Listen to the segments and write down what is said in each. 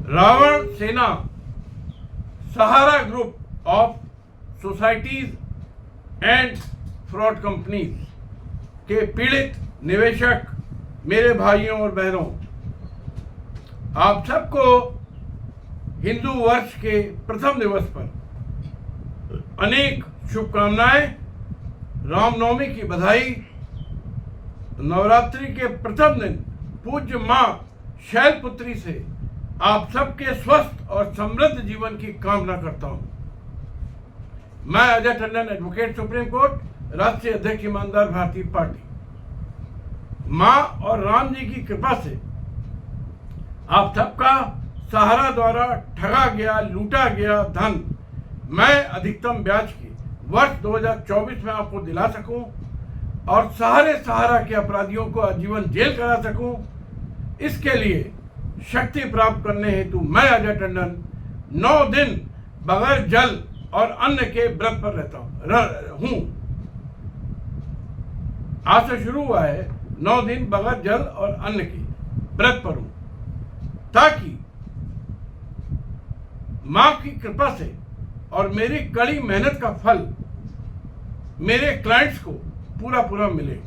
रावण सेना Sahara group of societies and fraud companies के पीड़ित निवेशक मेरे भाइयों और बहनों, आप सबको हिंदू वर्ष के प्रथम दिवस पर अनेक शुभकामनाएं, रामनवमी की बधाई। नवरात्रि के प्रथम दिन पूज्य मां शैलपुत्री से आप सबके स्वस्थ और समृद्ध जीवन की कामना करता हूं। मैं Ajay Tandon, advocate, supreme court, राष्ट्रीय अध्यक्ष, ईमानदार भारतीय पार्टी। मां और राम जी की कृपा से आप सबका सहारा द्वारा ठगा गया, लूटा गया धन मैं अधिकतम ब्याज की वर्ष 2024 में आपको दिला सकूं और सहारा के अपराधियों को आजीवन जेल करा सकूं। इसके लिए शक्ति प्राप्त करने हेतु मैं अजय टंडन 9 दिन बगैर जल और अन्न के व्रत पर रहता हूं। आज से शुरू हुआ है 9 दिन बगैर जल और अन्न के व्रत पर हूं, ताकि मां की कृपा से और मेरी कड़ी मेहनत का फल मेरे क्लाइंट्स को पूरा मिले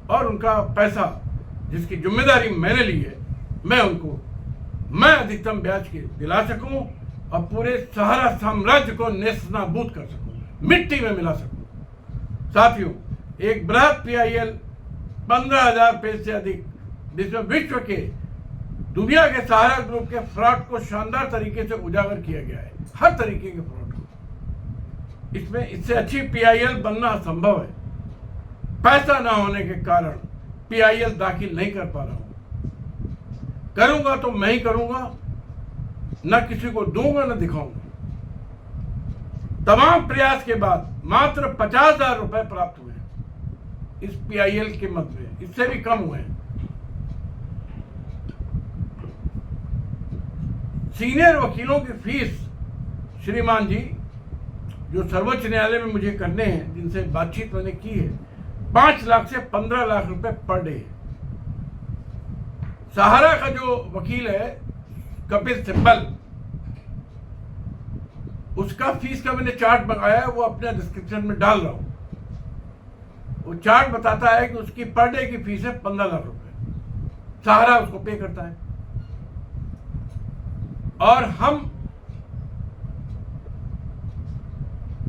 और उनका पैसा जिसकी जिम्मेदारी मैंने ली है मैं अधिकतम ब्याज के दिला सकूं और पूरे सहारा साम्राज्य को नेस्तनाबूद कर सकूं, मिट्टी में मिला सकूं। साथियों, एक बृहद PIL 15,000 पेज से अधिक, जिसमें विश्व के दुनिया के सहारा ग्रुप के फ्रॉड को शानदार तरीके से उजागर किया गया है, हर तरीके के फ्रॉड को। इसमें इससे अच्छी PIL बनना असंभव है। पैसा ना होने के कारण PIL दाखिल नहीं कर पा रहा हूं। करूंगा तो मैं ही करूंगा, न किसी को दूंगा न दिखाऊंगा। तमाम प्रयास के बाद मात्र 50,000 रुपए प्राप्त हुए हैं इस PIL के मद में, इससे भी कम हुए हैं। सीनियर वकीलों की फीस श्रीमान जी जो सर्वोच्च न्यायालय में मुझे करने हैं, जिनसे बातचीत मैंने की है, 5 लाख से 15 लाख रुपए पर डे। सहारा का जो वकील है कपिल सिब्बल, उसका फीस का मैंने चार्ट मंगाया है, वो अपने डिस्क्रिप्शन में डाल रहा हूं। वो चार्ट बताता है कि उसकी पर डे की फीस है 15 लाख रुपए, सहारा उसको पे करता है। और हम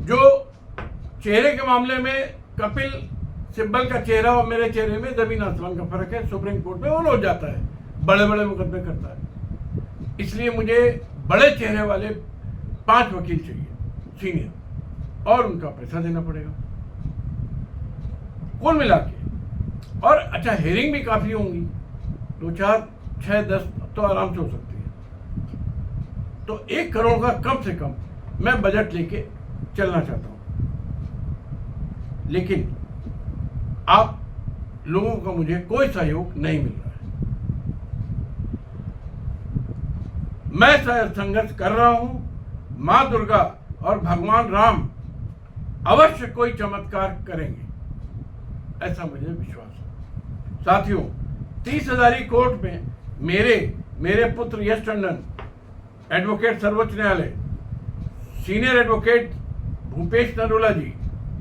जो चेहरे के मामले में कपिल सिब्बल का चेहरा और मेरे चेहरे में जमीन आसमान का फर्क है। सुप्रीम कोर्ट में वो हो जाता है, बड़े बड़े मुकदमे करता है, इसलिए मुझे बड़े चेहरे वाले 5 वकील चाहिए सीनियर, और उनका पैसा देना पड़ेगा कुल मिला के। और अच्छा, हेयरिंग भी काफी होंगी, 2, 4, 6, 10 तो आराम से हो सकती है। तो 1 करोड़ का कम से कम मैं बजट लेके चलना चाहता हूं, लेकिन आप लोगों का मुझे कोई सहयोग नहीं मिल रहा है। मैं संघर्ष कर रहा हूं। मां दुर्गा और भगवान राम अवश्य कोई चमत्कार करेंगे, ऐसा मुझे विश्वास है। साथियों, 30,000 कोर्ट में मेरे पुत्र यश टंडन, एडवोकेट, सर्वोच्च न्यायालय, सीनियर एडवोकेट भूपेश नरूला जी,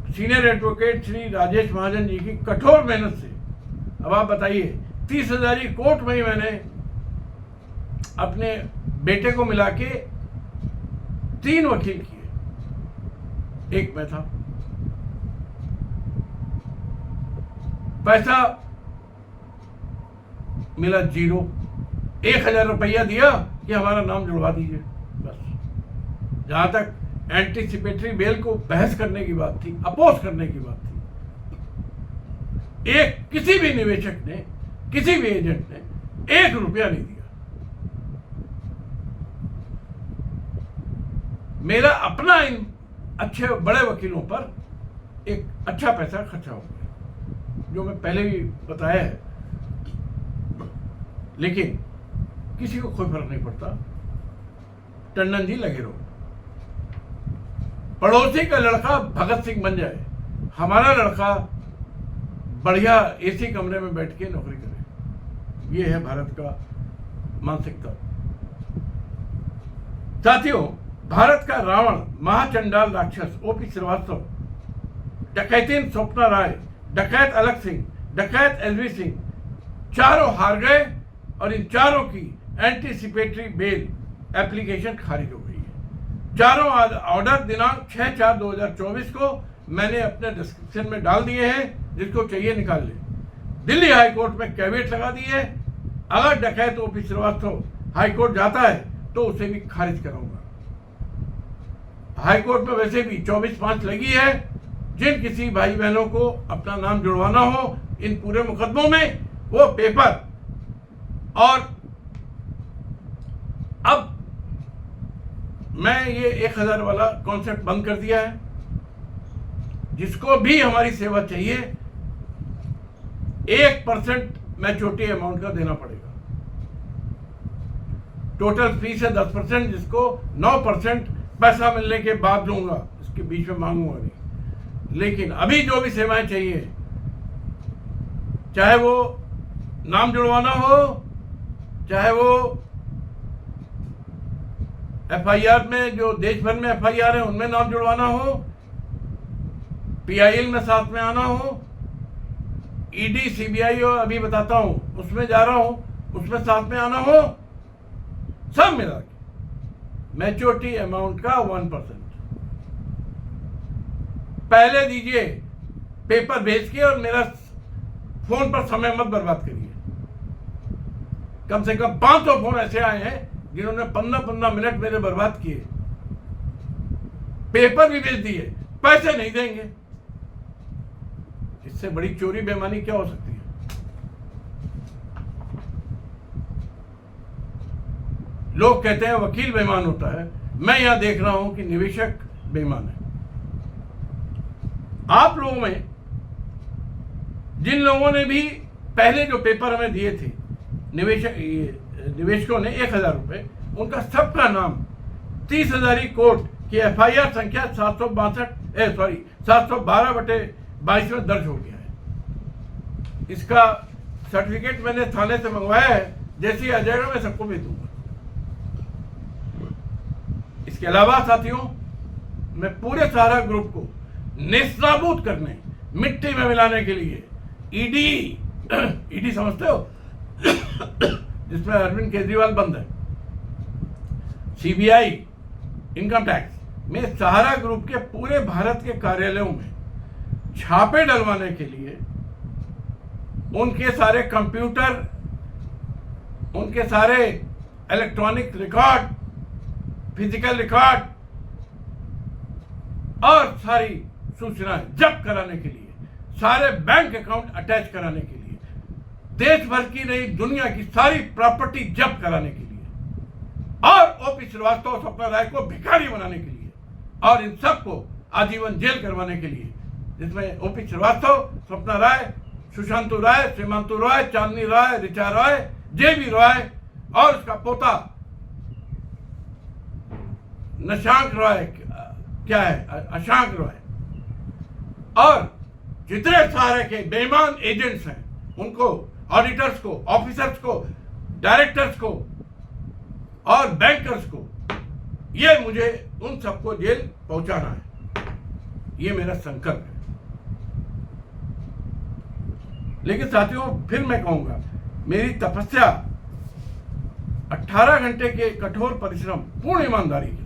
सीनियर एडवोकेट श्री राजेश महाजन जी की कठोर मेहनत से, अब आप बताइए, 30,000 कोर्ट में ही मैंने अपने बेटे को मिला के 3 वकील किए, एक मैं था। पैसा मिला 0। 1,000 रुपया दिया कि हमारा नाम जुड़वा दीजिए, बस। जहां तक एंटीसिपेटरी बेल को बहस करने की बात थी, अपोज करने की बात थी, किसी भी निवेशक ने, किसी भी एजेंट ने 1 रुपया नहीं दिया। मेरा अपना इन अच्छे बड़े वकीलों पर एक अच्छा पैसा खर्चा हो गया, जो मैं पहले भी बताया है, लेकिन किसी को कोई फर्क नहीं पड़ता। टंडन जी लगे रहो। पड़ोसी का लड़का भगत सिंह बन जाए, हमारा लड़का बढ़िया AC कमरे में बैठ के नौकरी करे, ये है भारत का मानसिकता। साथियों, भारत का रावण, महाचंडाल राक्षस ओपी श्रीवास्तव, डकैतीन स्वप्ना राय, डकैत अलग सिंह, डकैत एलवी सिंह, चारों हार गए और इन चारों की एंटीसिपेटरी बेल एप्लीकेशन खारिज हो गई है। चारों ऑर्डर दिनांक 6/4/2024 को मैंने अपने डिस्क्रिप्शन में डाल दिए हैं, जिसको चाहिए निकाल ले। दिल्ली हाई कोर्ट में कैविएट लगा दी है, अगर डकैत ओपी श्रीवास्तव हाई कोर्ट जाता है तो उसे भी खारिज कराऊंगा। हाई कोर्ट में वैसे भी 24/5 लगी है। जिन किसी भाई बहनों को अपना नाम जुड़वाना हो इन पूरे मुकदमों में, वो पेपर, और अब मैं ये 1000 वाला कॉन्सेप्ट बंद कर दिया है। जिसको भी हमारी सेवा चाहिए 1% मैच्योरिटी अमाउंट का देना पड़ेगा। टोटल फीस है 10%, जिसको 9% पैसा मिलने के बाद दूंगा, इसके बीच में मांगूंगा नहीं। लेकिन अभी जो भी सेवाएं चाहिए, चाहे वो नाम जुड़वाना हो, चाहे वो एफआईआर में, जो देश भर में एफआईआर है उनमें नाम जुड़वाना हो, पीआईएल में साथ में आना हो, ईडी सीबीआई और अभी बताता हूं उसमें जा रहा हूं, उसमें साथ में आना हो, सब मिला के मैच्योरिटी अमाउंट का 1% पहले दीजिए, पेपर भेज के, और मेरा फोन पर समय मत बर्बाद करिए। कम से कम 500 फोन ऐसे आए हैं जिन्होंने 15-15 मिनट मेरे बर्बाद किए, पेपर भी भेज दिए, पैसे नहीं देंगे। इससे बड़ी चोरी बेईमानी क्या हो सकती है? लोग कहते हैं वकील बेईमान होता है, मैं यहां देख रहा हूं कि निवेशक बेईमान है। आप लोगों में जिन लोगों ने भी पहले जो पेपर हमें दिए थे, निवेशकों ने 1000 रुपए, उनका सबका नाम 30,000 कोर्ट की एफआईआर संख्या 712/22 में दर्ज हो गया है। इसका सर्टिफिकेट मैंने थाने से मंगवाया है, जैसे ही आ जाएगा मैं सबको भेज दूंगा। इसके अलावा साथियों, मैं पूरे सहारा ग्रुप को नेस्तनाबूद करने, मिट्टी में मिलाने के लिए ईडी समझते हो जिसमें अरविंद केजरीवाल बंद है, सीबीआई, इनकम टैक्स में सहारा ग्रुप के पूरे भारत के कार्यालयों में छापे डलवाने के लिए उनके सारे कंप्यूटर, उनके सारे इलेक्ट्रॉनिक रिकॉर्ड, फिजिकल रिकॉर्ड और सारी सूचनाएं जब्त कराने के लिए, सारे बैंक अकाउंट अटैच कराने के लिए, देश भर की नहीं दुनिया की सारी प्रॉपर्टी जब्त कराने के लिए, और ओपी श्रीवास्तव, स्वप्ना राय को भिखारी बनाने के लिए, और इन सबको आजीवन जेल करवाने के लिए, जिसमें ओपी श्रीवास्तव, स्वप्ना राय, सुशांतु राय, सीमांतु राय, चांदनी राय, ऋचा राय, जेबी राय और उसका पोता नशांक राय, क्या है, अशांक राय, और जितने सारे के बेईमान एजेंट्स हैं उनको, ऑडिटर्स को, ऑफिसर्स को, डायरेक्टर्स को और बैंकर्स को, ये मुझे उन सबको जेल पहुंचाना है। ये मेरा संकल्प है। लेकिन साथियों, फिर मैं कहूंगा, मेरी तपस्या 18 घंटे के कठोर परिश्रम, पूर्ण ईमानदारी के साथ,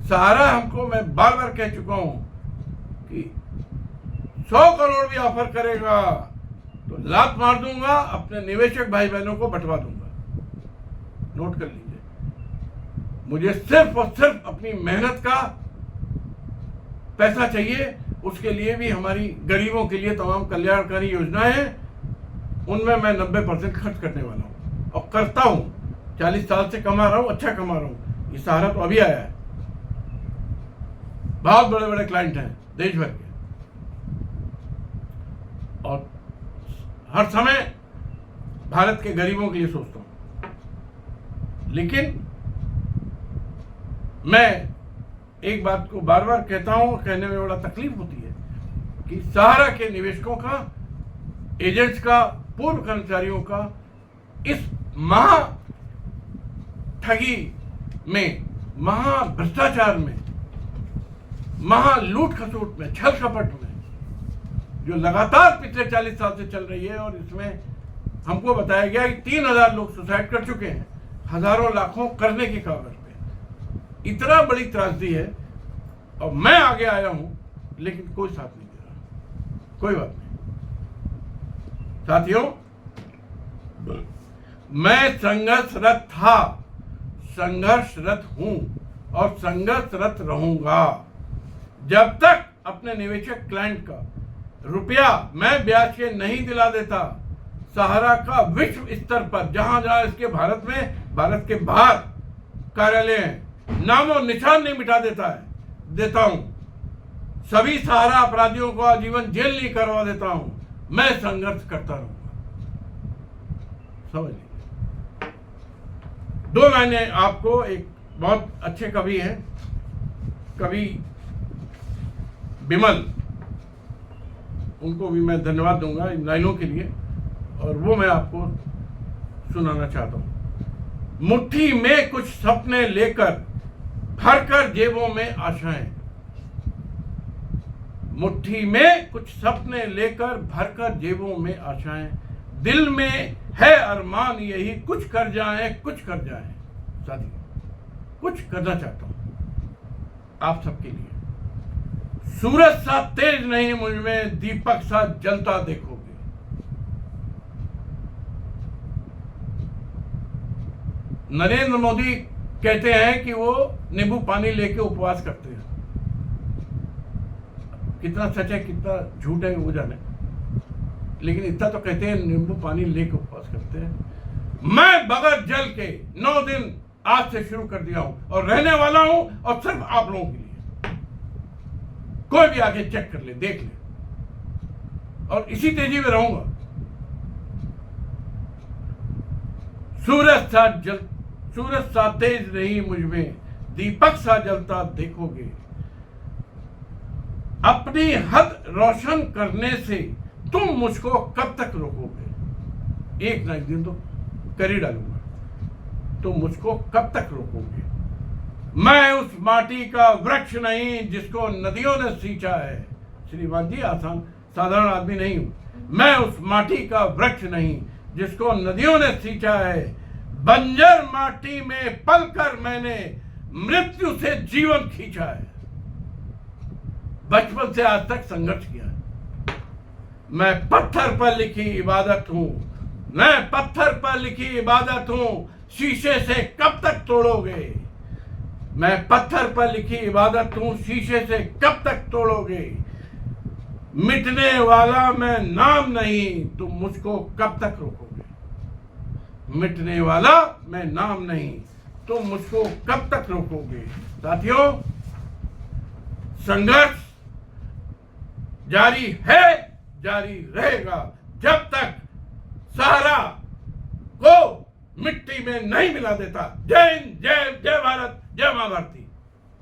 सहारा हमको, मैं बार बार कह चुका हूं कि 100 करोड़ भी ऑफर करेगा तो लात मार दूंगा, अपने निवेशक भाई बहनों को बंटवा दूंगा। नोट कर लीजिए, मुझे सिर्फ और सिर्फ अपनी मेहनत का पैसा चाहिए। उसके लिए भी हमारी गरीबों के लिए तमाम कल्याणकारी योजनाएं हैं, उनमें मैं 90% खर्च करने वाला हूं और करता हूं। 40 साल से कमा रहा हूं, अच्छा कमा रहा हूं। ये सहारा तो अभी आया है। बहुत बड़े बड़े क्लाइंट हैं देश भर के, और हर समय भारत के गरीबों के लिए सोचता हूं। लेकिन मैं एक बात को बार बार कहता हूं, कहने में बड़ा तकलीफ होती है कि सहारा के निवेशकों का, एजेंट्स का, पूर्व कर्मचारियों का इस ठगी में, महा भ्रष्टाचार में, महा लूट खसूट में, छल कपट में, जो लगातार पिछले 40 साल से चल रही है। और इसमें हमको बताया गया कि 3000 लोग सुसाइड कर चुके हैं, हजारों लाखों करने की कागज पे। इतना बड़ी त्रासदी है और मैं आगे आया हूं, लेकिन कोई साथ नहीं दे रहा। कोई बात नहीं साथियों, मैं संघर्षरत था, संघर्षरत हूं और संघर्षरत रहूंगा जब तक अपने निवेशक क्लाइंट का रुपया मैं ब्याज के नहीं दिला देता। सहारा का विश्व स्तर पर जहां जहां इसके भारत में, भारत के बाहर कार्यालय हैं, नामो निशान नहीं मिटा देता हूं। सभी सहारा अपराधियों को आजीवन जेल नहीं करवा देता हूं। मैं संघर्ष करता रहूंगा। समझ लीजिए। 2 लाइनें आपको, एक बहुत अच्छे कवि हैं, कवि विमल, उनको भी मैं धन्यवाद दूंगा इन लाइनों के लिए, और वो मैं आपको सुनाना चाहता हूं। मुट्ठी में कुछ सपने लेकर भरकर जेबों में आशाएं, मुट्ठी में कुछ सपने लेकर भरकर जेबों में आशाएं, दिल में है अरमान यही कुछ कर जाएं, कुछ कर जाएं। साथियों, कुछ करना चाहता हूं आप सबके लिए। सूरज सा तेज नहीं मुझ में, दीपक सा जलता देखोगे। नरेंद्र मोदी कहते हैं कि वो नींबू पानी लेके उपवास करते हैं। कितना सच है कितना झूठ है वो जाने, लेकिन इतना तो कहते हैं नींबू पानी लेके उपवास करते हैं। मैं बगैर जल के 9 दिन आज से शुरू कर दिया हूं और रहने वाला हूं, और सिर्फ आप लोगों के लिए। कोई भी आके चेक कर ले, देख ले, और इसी तेजी में रहूंगा। सूरज सा तेज नहीं मुझ में, दीपक सा जलता देखोगे। अपनी हद रोशन करने से तुम मुझको कब तक रोकोगे। एक ना एक दिन तो कर ही डालूंगा, तुम मुझको कब तक रोकोगे। मैं उस माटी का वृक्ष नहीं जिसको नदियों ने सींचा है। श्रीमान जी, आसान साधारण आदमी नहीं हूं। मैं उस माटी का वृक्ष नहीं जिसको नदियों ने सींचा है। बंजर माटी में पलकर मैंने मृत्यु से जीवन खींचा है। बचपन से आज तक संघर्ष किया है। मैं पत्थर पर लिखी इबादत हूं, मैं पत्थर पर लिखी इबादत हूं, शीशे से कब तक तोड़ोगे। मैं पत्थर पर लिखी इबादत हूं, शीशे से कब तक तोड़ोगे। मिटने वाला मैं नाम नहीं, तुम मुझको कब तक रोकोगे। मिटने वाला मैं नाम नहीं, तुम मुझको कब तक रोकोगे। साथियों, संघर्ष जारी है, जारी रहेगा जब तक सहारा को मिट्टी में नहीं मिला देता। जय हिंद, जय भारत, जय मां भारती।